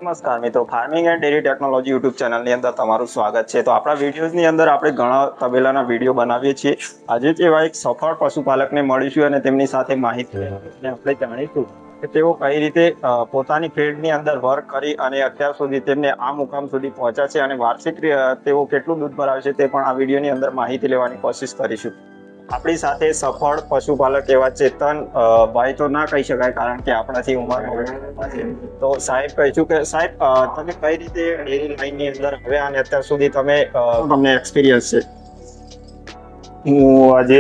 નમસ્કાર મિત્રો, farming and dairy technology YouTube ચેનલની અંદર તમારું સ્વાગત છે. તો આપણા વિડીયોઝની અંદર આપણે ઘણા તબેલાના વિડીયો બનાવીએ છીએ. આજે જ એવા એક સફળ પશુપાલકને મળીશું અને તેમની સાથે માહિતી આપણે જાણીશું કે તેઓ કઈ રીતે પોતાની ફિલ્ડની અંદર વર્ક કરી અને અત્યાર સુધી તેમને આ મુકામ સુધી પહોંચ્યા છે અને વાર્ષિક તેઓ કેટલું દૂધ ભરાવે છે તે પણ આ વિડીયોની અંદર માહિતી લેવાની કોશિશ કરીશું. આપણી સાથે સફળ પશુપાલક એવા ચેતન ભાઈ તો ના કહી શકાય, કારણ કે આપણાથી ઉંમર તો સાહેબ કહીશું કે સાહેબ તમે કઈ રીતે ડેરી લાઈનની અંદર હવે અને અત્યાર સુધી તમને એક્સપિરિયન્સ છે? હું આજે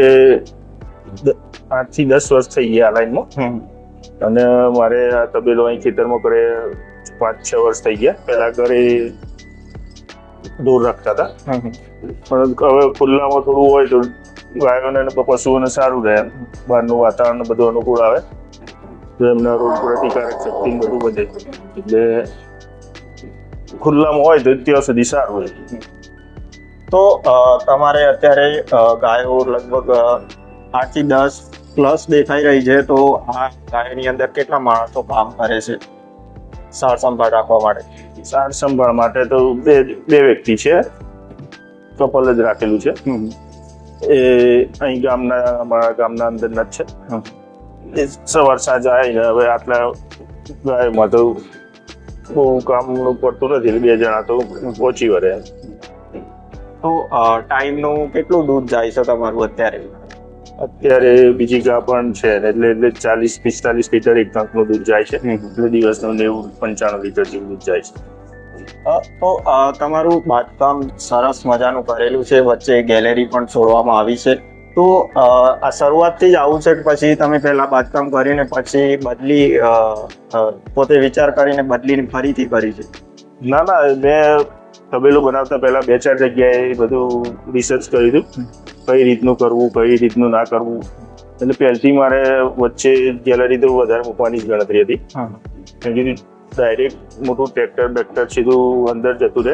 8 થી 10 વર્ષ થઈ ગયા આ લાઈનમાં, અને મારે આ તબેલો અહીં ખેતરમાં કરે 5-6 વર્ષ થઈ ગયા. પહેલા ઘરે દૂર રાખતા હતા, પણ હવે ખુલ્લામાં થોડું હોય તો ગાયોને અને પશુઓને સારું રહે. બહારનું વાતાવરણ બધું અનુકૂળ આવે તો એમના રોગ પ્રતિકારક શક્તિ બધું વધે. એટલે ખુલ્લામાં હોય તો ત્યાં સુધી સારું હોય. તો તમારે અત્યારે ગાયો લગભગ 8 થી 10 પ્લસ દેખાઈ રહી છે. તો આ ગાયોની અંદર કેટલા માણસો કામ કરે છે સાર સંભાળ રાખવા માટે? સાર સંભાળ માટે તો બે વ્યક્તિ છે, કપલ જ રાખેલું છે. એ અહીં અમારા ગામના અંદરના જ છે. એ સવાર સાંજ આવીને હવે આટલા ગાયમાં તો બહુ કામનું પડતું નથી, 2 જણા તો ઓછી વરે. તો ટાઈમનું કેટલું દૂધ જાય છે તમારું અત્યારે બીજી ગા પણ છે, એટલે 40-45 લીટર એક ટાંકનું દૂધ જાય છે. એટલે દિવસનું 90-95 લીટર જેવું દૂધ જાય છે. તો તમારું બાંધકામ સરસ મજાનું કરેલું છે, વચ્ચે ગેલેરી પણ છોડવામાં આવી છે. તો આ શરૂઆતથી જ આવું છે કે પછી તમે પહેલા બાંધકામ કરીને પછી બદલી પોતે વિચાર કરીને બદલીને ફરીથી કરી છે? ના, મેં તબેલો બનાવતા પહેલા 2-4 જગ્યાએ બધું રિસર્ચ કર્યું હતું, કઈ રીતનું કરવું, કઈ રીતનું ના કરવું. એટલે પહેલથી મારે વચ્ચે ગેલેરી તો વધારે મૂકવાની જ ગણતરી હતી. ડાયરેક્ટ મોટું ટ્રેક્ટર સીધું અંદર જતું રહે,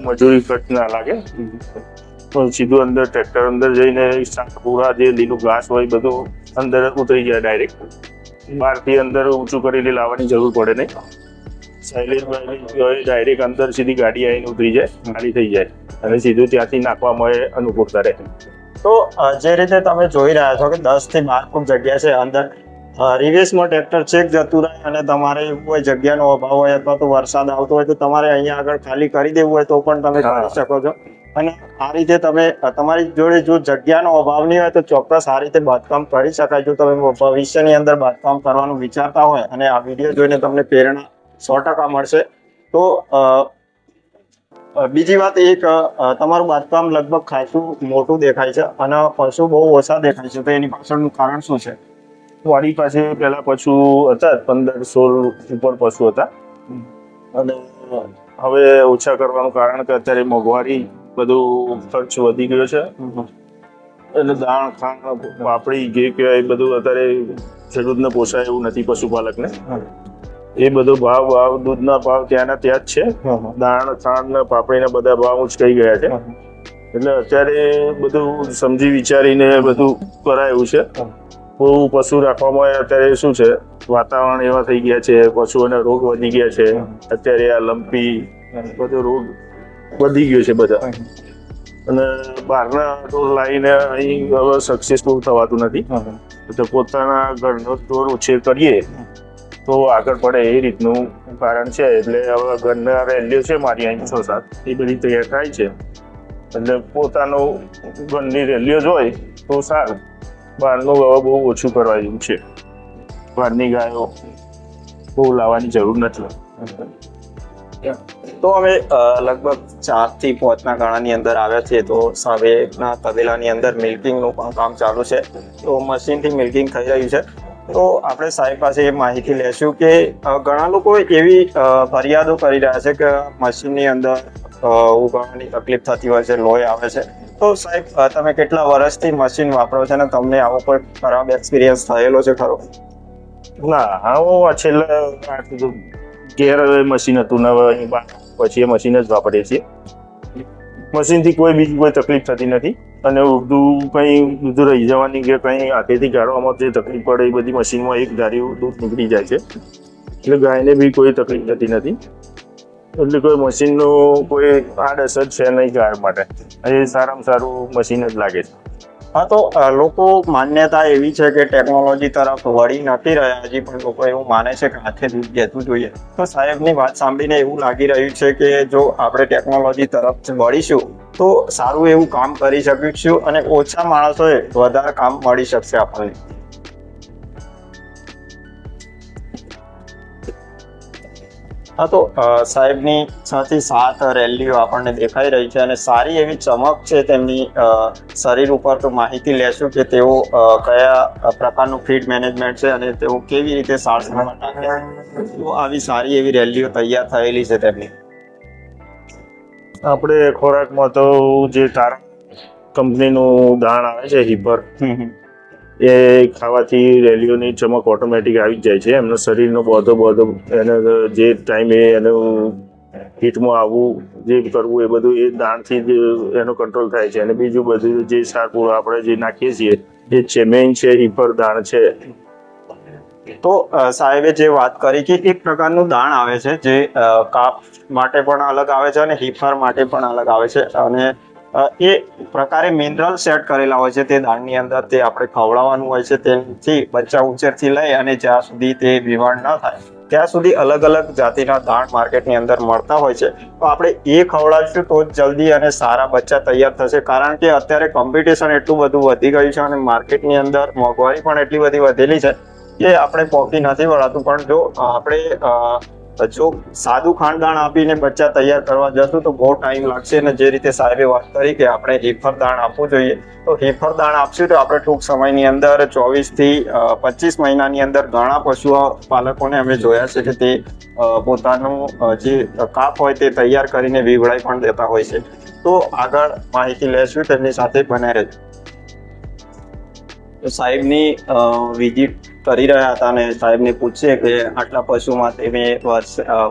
મજૂરી ખર્ચ ના લાગે. તો સીધું અંદર ટ્રેક્ટર અંદર જઈને પૂરા જે લીલું ઘાસ હોય બધું અંદર ઉતરી જાય ડાયરેક્ટ. બહારથી અંદર ઊંચું કરીને લાવવાની જરૂર પડે નહીં. સાયલેજ ડાયરેક્ટ અંદર સીધી ગાડી આવીને ઉતરી જાય, ખાલી થઈ જાય અને સીધું ત્યાંથી નાખવામાં અનુકૂળતા રહે. તો જે રીતે તમે જોઈ રહ્યા છો કે 10 થી 12 ફૂટ જગ્યા છે અંદર, રિવેશમાં ટ્રેક્ટર ચેક જતું રહે અને તમારે કોઈ જગ્યાનો અભાવ હોય અથવા તો વરસાદ આવતો હોય તો તમારે અહીંયા આગળ ખાલી કરી દેવું હોય તો પણ તમે કરી શકો છો. અને આ રીતે તમે તમારી જોડે જો જગ્યાનો અભાવ નહીં હોય તો ચોક્કસ આ રીતે બાંધકામ કરી શકાય. જો તમે ભવિષ્યની અંદર બાંધકામ કરવાનું વિચારતા હોય અને આ વિડીયો જોઈને તમને પ્રેરણા 100% મળશે. તો બીજી વાત એ કે તમારું બાંધકામ લગભગ ખાસું મોટું દેખાય છે અને પશુ બહુ ઓછા દેખાય છે. તો એની પાછળનું કારણ શું છે? મારી પાસે પેલા પશુ હતા 15-16 ઉપર પશુ હતા, અને હવે ઓછા કરવાનું કારણ કે અત્યારે મોંઘવારી બધું ખર્ચ વધી ગયો છે. એટલે દાણ ખાણ પાપડી જે કહેવાય બધું અત્યારે ખેડૂતને પોસાય એવું નથી પશુપાલકને. એ બધો ભાવ દૂધના ભાવ ત્યાંના ત્યાં જ છે. દાણ ખાણ ને પાપડીના બધા ભાવ ઉચકાઈ ગયા છે. એટલે અત્યારે બધું સમજી વિચારીને બધું કરાયું છે. બહુ પશુ રાખવામાં અત્યારે શું છે, વાતાવરણ એવા થઈ ગયા છે, પશુઓના રોગ વધી ગયા છે. અત્યારે આ લંપી બધો રોગ વધી ગયો છે બધા, અને બહારના ઢોર લાવીને અહીં હવે સક્સેસફુલ થવાતું નથી. તો પોતાના ઘરનો ઢોર ઉછેર કરીએ તો આગળ પડે એ રીતનું કારણ છે. એટલે હવે ઘરના રેલીઓ છે મારી અહીં 6-7 એ બધી તૈયાર થાય છે. એટલે પોતાનું ઘરની રેલીઓ જ હોય તો સારું. બહારનું હવે બહુ ઓછું કરવા જેવું છે. બહારની ગાયો બહુ લાવવાની જરૂર નથી. તો અમે લગભગ 4 થી 5 ગાળાની અંદર આવ્યા છીએ. તો સાવેના તબેલાની અંદર મિલ્કિંગનું પણ કામ ચાલુ છે. તો મશીનથી મિલ્કિંગ થઈ રહ્યું છે. તો આપણે સાહેબ પાસે એ માહિતી લેશું કે ઘણા લોકો એવી ફરિયાદો કરી રહ્યા છે કે મશીનની અંદર ઉગાડવાની તકલીફ થતી હોય છે, લોહી આવે છે. તો સાહેબ તમે કેટલા વર્ષથી મશીન વાપરો છો અને તમને આવો કોઈ ખરાબ એક્સપિરિયન્સ થયેલો છે ખરો? ના, હું છેલ્લા ઘેર મશીન હતું ને અહીં પછી એ મશીન જ વાપરીએ છીએ. મશીનથી બીજી કોઈ તકલીફ થતી નથી. અને દૂધ કંઈ દૂધ રહી જવાની કે કંઈ હાથેથી ગાળવામાં જે તકલીફ પડે એ બધી મશીનમાં એક ધારી દૂધ નીકળી જાય છે. એટલે ગાયને બી કોઈ તકલીફ થતી નથી. એટલે કોઈ મશીનનું કોઈ આડઅસર છે નહીં ગાય માટે. એ સારામાં સારું મશીન જ લાગે છે. હા, તો લોકો માન્યતા એવી છે કે ટેકનોલોજી તરફ વળી નથી રહ્યા, હજી પણ લોકો એવું માને છે કે હાથે દૂધ ઘેતું જોઈએ. તો સાહેબની વાત સાંભળીને એવું લાગી રહ્યું છે કે જો આપણે ટેકનોલોજી તરફ વળીશું તો સારું એવું કામ કરી શકીશું અને ઓછા માણસોએ વધારે કામ મળી શકશે આપણને. હા, તો સાહેબની 6 થી 7 રેલીઓ આપણને દેખાઈ રહી છે અને સારી એવી ચમક છે તેમની શરીર ઉપર. તો માહિતી લેશું કે તેઓ કયા પ્રકારનું ફીડ મેનેજમેન્ટ છે અને તેઓ કેવી રીતે સાર સંભાળ રાખે. તો આવી સારી એવી રેલીઓ તૈયાર થયેલી છે તેમની. આપણે ખોરાકમાં તો જે તારા કંપનીનું દાણ આવે છે હિપર, એ ખાવાથી રેલીઓની ચમક ઓટોમેટિક આવી જ જાય છે. એમનો શરીરનો બધો એને જે ટાઈમે એનું હીટમાં આવવું, જે કરવું એ બધું એ દાણથી જ એનો કંટ્રોલ થાય છે. અને બીજું બધું જે સારપુર આપણે જે નાખીએ છીએ એ છે મેઇન છે હિપર દાણ છે. તો સાહેબે જે વાત કરી કે એક પ્રકારનું દાણ આવે છે જે કાપ માટે પણ અલગ આવે છે અને હિફર માટે પણ અલગ આવે છે અને એ પ્રકારે મિનરલ સેટ કરેલા હોય છે તે દાણની અંદર. તે આપણે ખવડાવવાનું હોય છે. તેથી બચ્ચા ઉછેરથી લઈ અને જ્યાં સુધી તે વિવાણ ન થાય ત્યાં સુધી અલગ અલગ જાતિના દાણ માર્કેટની અંદર મળતા હોય છે. તો આપણે એ ખવડાવીશું તો જ જલ્દી અને સારા બચ્ચા તૈયાર થશે. કારણ કે અત્યારે કોમ્પિટિશન એટલું બધું વધી ગયું છે અને માર્કેટની અંદર મોંઘવારી પણ એટલી બધી વધેલી છે કે આપણે પહોંચી નથી વળાતું. પણ જો આપણે સાદું ખાંડદાણ આપીને બચ્ચા તૈયાર કરવા જશું તો બહુ ટાઈમ લાગશે. અને જે રીતે સાહેબે વાત કરી કે આપણે હિફર દાણ આપવું જોઈએ, તો હિફર દાણ આપશું તો આપણે ટૂંક સમયની અંદર 24 થી 25 મહિનાની અંદર ઘણા પશુ પાલકોને અમે જોયા છે કે તે પોતાનું જે કાપ હોય તે તૈયાર કરીને વીવડાઈ પણ દેતા હોય છે. તો આગળ માહિતી લેશું, તેમની સાથે બને રહેજો. સાહેબની વિઝિટ કરી રહ્યા હતા અને સાહેબને પૂછીએ કે આટલા પશુમાં તમે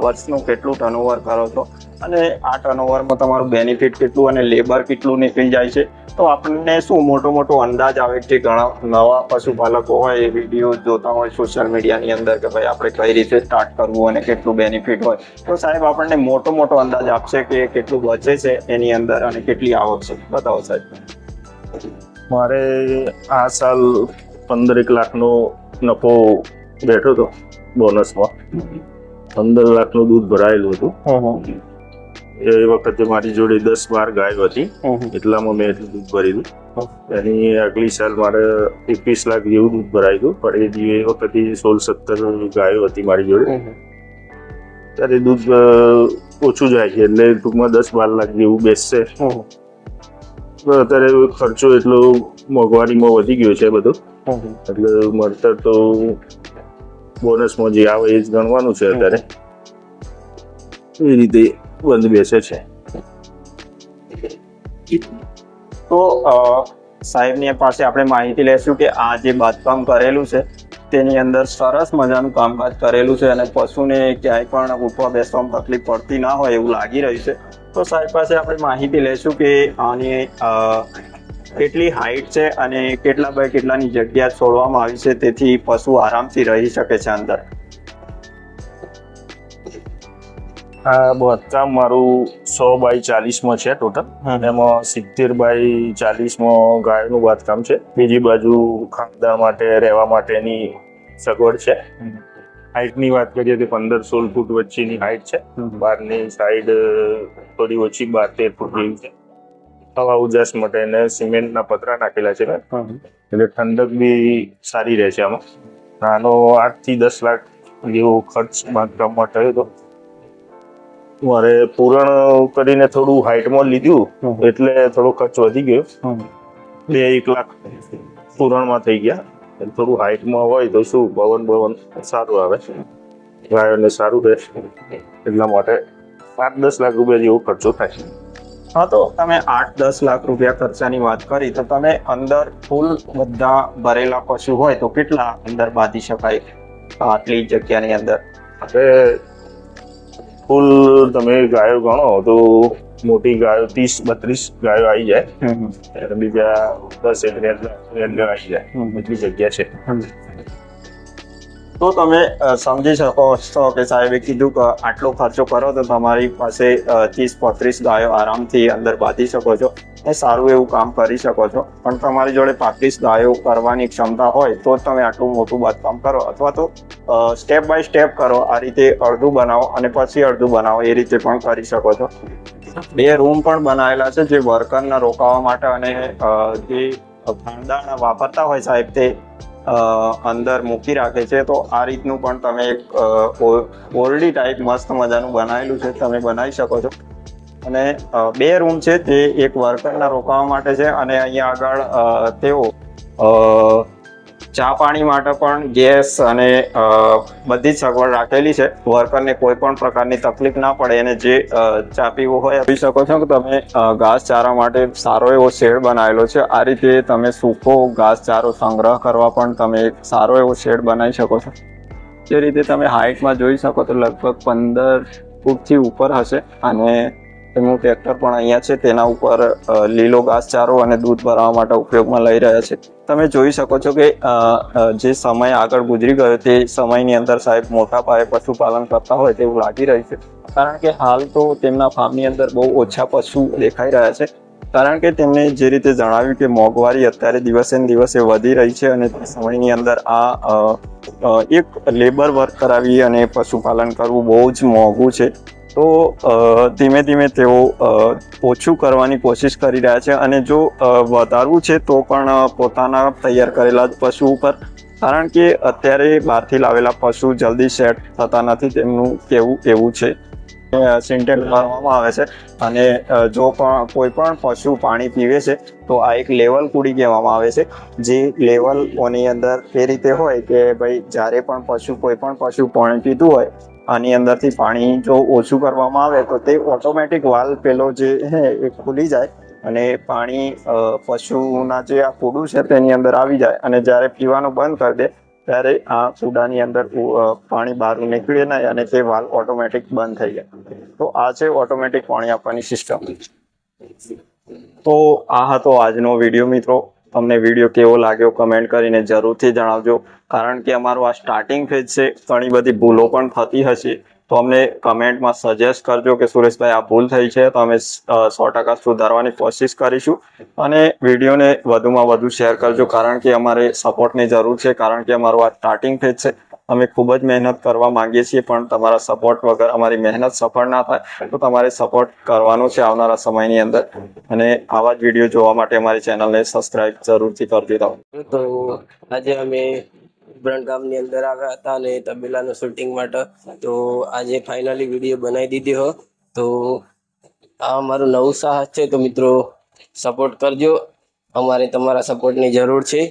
વર્ષનું કેટલું ટર્નઓવર કરો છો અને આ ટર્નઓવરમાં તમારું બેનિફિટ કેટલું અને લેબર કેટલું નીકળી જાય છે. તો આપણને શું મોટો અંદાજ આવે કે ઘણા નવા પશુપાલકો હોય એ વિડીયો જોતા હોય સોશિયલ મીડિયાની અંદર કે ભાઈ આપણે કઈ રીતે સ્ટાર્ટ કરવું અને કેટલું બેનિફિટ હોય. તો સાહેબ આપણને મોટો અંદાજ આપશે કે કેટલું બચે છે એની અંદર અને કેટલી આવક છે. બતાવો સાહેબ. મારે આ સાલ 15 લાખનો નફો બેઠો હતો બોનસમાં. 15 લાખનું દૂધ ભરાયેલું હતું. એ વખતે મારી જોડે 10-12 ગાયો હતી, એટલામાં મેં એટલું દૂધ ભરેલું. એની આગલી સાલ મારે 21 લાખ જેવું દૂધ ભરાયું. પણ એ વખતે 16-17 ગાયો હતી મારી જોડે. ત્યારે દૂધ ઓછું જાય છે એટલે ટૂંકમાં 10-12 લાખ જેવું બેસશે. અત્યારે ખર્ચો એટલો મોંઘવારીમાં વધી ગયો છે બધો, એટલે મળતર તો બોનસમાં જે આવે એ જ ગણવાનું છે અત્યારે. એ રીતે બંધ બેસે છે. તો સાહેબની પાસે આપણે માહિતી લેશું કે આ જે બાંધકામ કરેલું છે તેની અંદર સરસ મજાનું કામકાજ કરેલું છે અને પશુને ક્યાંય પણ ઉઠવા બેસવામાં તકલીફ પડતી ના હોય એવું લાગી રહ્યું છે. તો સાહેબ પાસે આપણે માહિતી લેશું કે આની કેટલી હાઈટ છે અને કેટલા બાય કેટલાની જગ્યા છોડવામાં આવી છે તેથી પશુ આરામથી રહી શકે છે અંદર. આ બાંધકામ મારું 100x40 છે ટોટલ. એમાં 70x40 ગાયનું બાંધકામ છે. બીજી બાજુ ખાનદાન માટે રહેવા માટેની સગવડ છે. હાઈટની વાત કરીએ તો 15-16 ફૂટ વચ્ચેની હાઈટ છે. બહારની સાઈડ થોડી ઓછી 12-13 ફૂટ જેવી છે. હવા ઉજાસ માટે એને સિમેન્ટના પતરા નાખેલા છે એટલે ઠંડક બી સારી રહે છે. આમાં નાનો 8 થી 10 લાખ જેવો ખર્ચ બાંધકામમાં થયો હતો. મારે પૂરણ કરીને થોડું હાઈટમાં લીધું એટલે થોડો ખર્ચ વધી ગયો. 1 લાખ પૂરણમાં થઈ ગયા. થોડું હાઈટમાં હોય તો શું પવન સારું આવે, ગાયોને સારું રહે, એટલા માટે 8-10 લાખ રૂપિયા જેવો ખર્ચો થાય. હા, તો તમે 8-10 લાખ રૂપિયા ખર્ચાની વાત કરી તો તમે અંદર ફૂલ બધા ભરેલા પશુ હોય તો કેટલા અંદર બાંધી શકાય આટલી જગ્યાની અંદર? આપણે ફૂલ તમે ગાયો ગણો તો મોટી ગાયો 30-32 ગાયો આવી જાય અને બીજા 10 રેન્ડર આવી જાય. એટલી જગ્યા છે. તો તમે સમજી શકો છો કે સાહેબે કીધું કે આટલો ખર્ચો કરો તો તમારી પાસે 30-35 ગાયો આરામથી અંદર બાંધી શકો છો એ સારું એવું કામ કરી શકો છો. પણ તમારી જોડે 35 ગાયો કરવાની ક્ષમતા હોય તો જ તમે આટલું મોટું બાંધકામ કરો, અથવા તો સ્ટેપ બાય સ્ટેપ કરો. આ રીતે અડધું બનાવો અને પછી અડધું બનાવો, એ રીતે પણ કરી શકો છો. 2 રૂમ પણ બનાવેલા છે જે વર્કરના રોકાવા માટે અને જે ખાણદાણ વાપરતા હોય સાહેબ તે અંદર મૂકી રાખે છે. તો આ રીતનું પણ તમે એક ઓરડી ટાઈપ મસ્ત મજાનું બનાવેલું છે, તમે બનાવી શકો છો. અને 2 રૂમ છે તે એક વર્કરના રોકાવા માટે છે અને અહીંયા આગળ તેઓ ચા પાણી માટે પણ ગેસ અને બધી જ સગવડ રાખેલી છે. વર્કરને કોઈ પણ પ્રકારની તકલીફ ના પડે અને જે ચા પીવું હોય આપી શકો છો. કે તમે ઘાસચારા માટે સારો એવો શેડ બનાવેલો છે. આ રીતે તમે સૂકો ઘાસચારો સંગ્રહ કરવા પણ તમે એક સારો એવો શેડ બનાવી શકો છો. જે રીતે તમે હાઇટમાં જોઈ શકો તો લગભગ 15 ફૂટથી ઉપર હશે. અને તેમનું ટ્રેક્ટર પણ અહીંયા છે, તેના ઉપર લીલો ઘાસચારો અને દૂધ ભરાવવા માટે ઉપયોગમાં લઈ રહ્યા છે. તમે જોઈ શકો છો કે જે સમય આગળ ગુજરી ગયો તે સમયની અંદર સાહેબ મોટા પાયે પશુપાલન કરતા હોય તેવું લાગી રહ્યું છે. કારણ કે હાલ તો તેમના ફાર્મની અંદર બહુ ઓછા પશુ દેખાઈ રહ્યા છે. કારણ કે તેમને જે રીતે જણાવ્યું કે મોંઘવારી અત્યારે દિવસે ને દિવસે વધી રહી છે અને તે સમયની અંદર એક લેબર વર્ક કરાવી અને પશુપાલન કરવું બહુ જ મોંઘું છે. તો ધીમે ધીમે તેઓ ઓછું કરવાની કોશિશ કરી રહ્યા છે અને જો વધારવું છે તો પણ પોતાના તૈયાર કરેલા જ પશુ ઉપર. કારણ કે અત્યારે બહારથી લાવેલા પશુ જલ્દી સેટ થતા નથી, તેમનું કહેવું એવું છે. સિન્ટેક્સ ભરવામાં આવે છે અને જો પણ કોઈ પણ પશુ પાણી પીવે છે તો આ એક લેવલ કુડી કહેવામાં આવે છે. જે લેવલોની અંદર એ રીતે હોય કે ભાઈ જ્યારે પણ કોઈ પણ પશુ પાણી પીતું હોય આની અંદરથી પાણી જો ઓછું કરવામાં આવે તો તે ઓટોમેટિક વાલ્વ પેલો જે હે એ ખુલી જાય અને પાણી પશુના જે આ કૂડું છે તેની અંદર આવી જાય. અને જ્યારે પીવાનું બંધ કરી દે ત્યારે આ કૂડાની અંદર પાણી બહાર નીકળે નહીં અને તે વાલ્વ ઓટોમેટિક બંધ થઈ જાય. તો આ છે ઓટોમેટિક પાણી આપવાની સિસ્ટમ. તો આ હતો આજનો વિડીયો મિત્રો. તમને વિડીયો કેવો લાગ્યો કમેન્ટ કરીને જરૂરથી જણાવજો. કારણ કે અમારું આ સ્ટાર્ટિંગ ફેઝ છે, ઘણી બધી ભૂલો પણ થતી હશે. તો અમને કમેન્ટમાં સજેસ્ટ કરજો કે સુરેશભાઈ આ ભૂલ થઈ છે, તો અમે 100% સુધારવાની કોશિશ કરીશું. અને વિડીયોને વધુમાં વધુ શેર કરજો, કારણ કે અમારે સપોર્ટની જરૂર છે. કારણ કે અમારું આ સ્ટાર્ટિંગ ફેઝ છે, અમે ખૂબ જ મહેનત કરવા માંગીએ છીએ, પણ તમારા સપોર્ટ વગર અમારી મહેનત સફળ ના થાય. તો તમારે સપોર્ટ કરવાનો છે આવનારા સમયની અંદર. અને આવા જ વિડીયો જોવા માટે અમારી ચેનલને સબસ્ક્રાઇબ જરૂરથી કરી દેજો. તો આજે અમે ઉબરણ ગામની અંદર આવ્યા હતા અને તબેલાનું શૂટિંગ માટે. તો આજે ફાઇનલી વિડીયો બનાવી દીધી હો. તો આ અમારું નવું સાહસ છે. તો મિત્રો સપોર્ટ કરજો, અમારે તમારા સપોર્ટની જરૂર છે.